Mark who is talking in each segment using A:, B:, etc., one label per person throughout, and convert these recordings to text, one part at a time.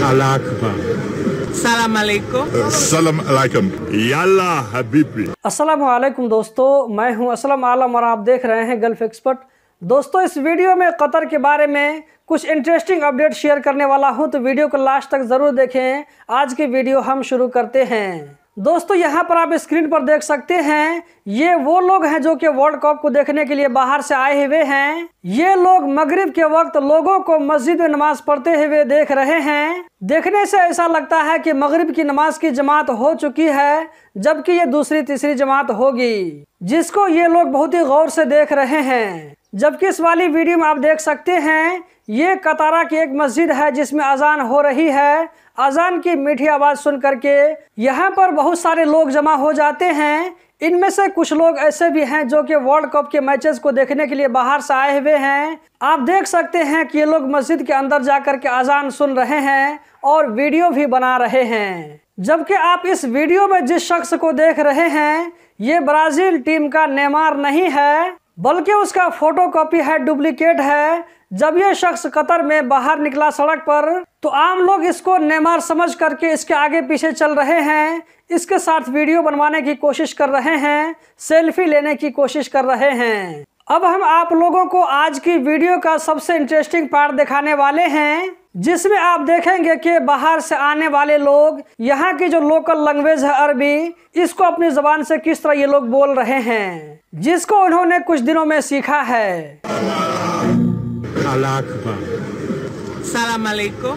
A: Allah Akbar.
B: सलाम अलैकुम।
A: Salam alaikum. Yalla habibi.
C: अस्सलाम वालेकुम दोस्तों, मैं हूं असलम आलम और आप देख रहे हैं गल्फ एक्सपर्ट। दोस्तों, इस वीडियो में कतर के बारे में कुछ इंटरेस्टिंग अपडेट शेयर करने वाला हूं, तो वीडियो को लास्ट तक ज़रूर देखें। आज की वीडियो हम शुरू करते हैं। दोस्तों, यहां पर आप स्क्रीन पर देख सकते हैं, ये वो लोग हैं जो कि वर्ल्ड कप को देखने के लिए बाहर से आए हुए हैं। ये लोग मगरिब के वक्त लोगों को मस्जिद में नमाज पढ़ते हुए देख रहे हैं। देखने से ऐसा लगता है कि मगरिब की नमाज की जमात हो चुकी है, जबकि ये दूसरी तीसरी जमात होगी, जिसको ये लोग बहुत ही गौर से देख रहे हैं। जबकि इस वाली वीडियो में आप देख सकते हैं, ये कतारा की एक मस्जिद है जिसमें अजान हो रही है। अजान की मीठी आवाज़ सुन करके यहाँ पर बहुत सारे लोग जमा हो जाते हैं। इनमें से कुछ लोग ऐसे भी हैं जो कि वर्ल्ड कप के मैचेस को देखने के लिए बाहर से आए हुए हैं। आप देख सकते हैं कि ये लोग मस्जिद के अंदर जाकर के अजान सुन रहे हैं और वीडियो भी बना रहे हैं। जबकि आप इस वीडियो में जिस शख्स को देख रहे हैं, ये ब्राज़ील टीम का नेमार नहीं है, बल्कि उसका फोटोकॉपी है, डुप्लीकेट है। जब ये शख्स कतर में बाहर निकला सड़क पर, तो आम लोग इसको नेमार समझ करके इसके आगे पीछे चल रहे हैं, इसके साथ वीडियो बनवाने की कोशिश कर रहे हैं, सेल्फी लेने की कोशिश कर रहे हैं। अब हम आप लोगों को आज की वीडियो का सबसे इंटरेस्टिंग पार्ट दिखाने वाले हैं, जिसमें आप देखेंगे कि बाहर से आने वाले लोग यहाँ की जो लोकल लैंग्वेज है अरबी, इसको अपनी ज़बान से किस तरह ये लोग बोल रहे हैं, जिसको उन्होंने कुछ दिनों में सीखा है।
A: Allah Akbar.
B: सलाम अलैकुम।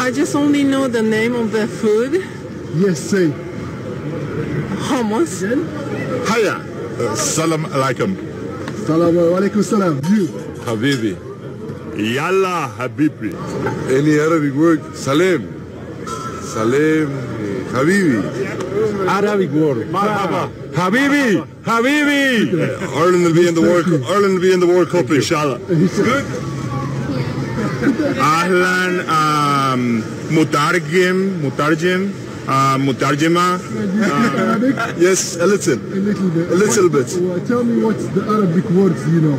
B: I just only know the name of the food.
D: Yes, say.
B: Hummus.
D: Hiya.
A: Salam alaikum.
D: Salam alaikum salam. You.
A: Habibi. Yalla habibi.
D: Any Arabic word? Salam. Salam. Habibi.
A: Arabic word. Marhaba. Habibi. Habibi.
D: Ireland will be in the World Cup. Ireland will be in the World Cup, inshallah.
A: Good. Ahlan. Mutarjim. Mutarjima.
D: Yes, a little.
E: A little bit.
D: A little bit.
E: Well, tell me what's the Arabic words you know.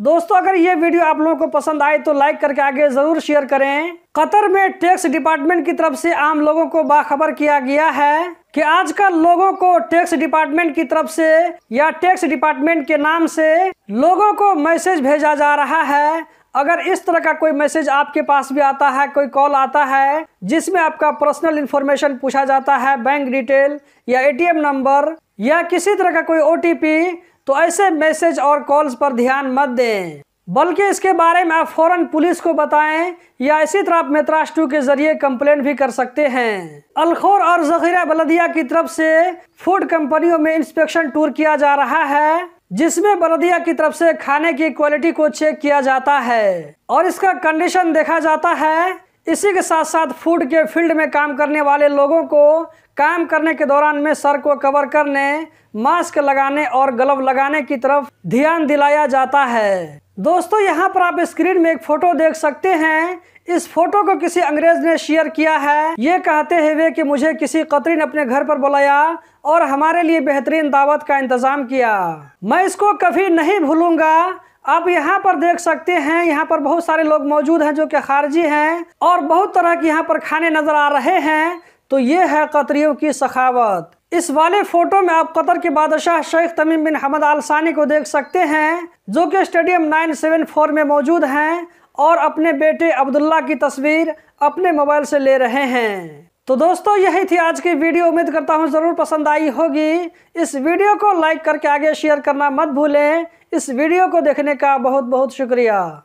C: दोस्तों, अगर ये video आप लोगों को पसंद आए तो like करके आगे ज़रूर शेयर करें। कतर में टैक्स डिपार्टमेंट की तरफ से आम लोगों को बाखबर किया गया है कि आजकल लोगों को टैक्स डिपार्टमेंट की तरफ से या टैक्स डिपार्टमेंट के नाम से लोगों को मैसेज भेजा जा रहा है। अगर इस तरह का कोई मैसेज आपके पास भी आता है, कोई कॉल आता है जिसमें आपका पर्सनल इन्फॉर्मेशन पूछा जाता है, बैंक डिटेल या एटीएम नंबर या किसी तरह का कोई ओटीपी, तो ऐसे मैसेज और कॉल्स पर ध्यान मत दें, बल्कि इसके बारे में आप फौरन पुलिस को बताएं या इसी तरह आप मेत्राश 2 के जरिए कंप्लेन भी कर सकते हैं। अलखोर और ज़खीरा बलदिया की तरफ से फूड कंपनियों में इंस्पेक्शन टूर किया जा रहा है, जिसमें बलदिया की तरफ से खाने की क्वालिटी को चेक किया जाता है और इसका कंडीशन देखा जाता है। इसी के साथ साथ फूड के फील्ड में काम करने वाले लोगों को काम करने के दौरान में सर को कवर करने, मास्क लगाने और ग्लव लगाने की तरफ ध्यान दिलाया जाता है। दोस्तों, यहाँ पर आप स्क्रीन में एक फोटो देख सकते हैं। इस फोटो को किसी अंग्रेज ने शेयर किया है, ये कहते हुए कि मुझे किसी कतरी ने अपने घर पर बुलाया और हमारे लिए बेहतरीन दावत का इंतजाम किया, मैं इसको कभी नहीं भूलूंगा। आप यहाँ पर देख सकते हैं, यहाँ पर बहुत सारे लोग मौजूद हैं जो कि खारजी हैं और बहुत तरह के यहाँ पर खाने नजर आ रहे हैं। तो ये है कतरियों की सखावत। इस वाले फोटो में आप कतर के बादशाह शेख तमीम बिन हमद आल सानी को देख सकते हैं, जो कि स्टेडियम 974 में मौजूद हैं और अपने बेटे अब्दुल्ला की तस्वीर अपने मोबाइल से ले रहे हैं। तो दोस्तों, यही थी आज की वीडियो। उम्मीद करता हूँ ज़रूर पसंद आई होगी। इस वीडियो को लाइक करके आगे शेयर करना मत भूलें। इस वीडियो को देखने का बहुत बहुत शुक्रिया।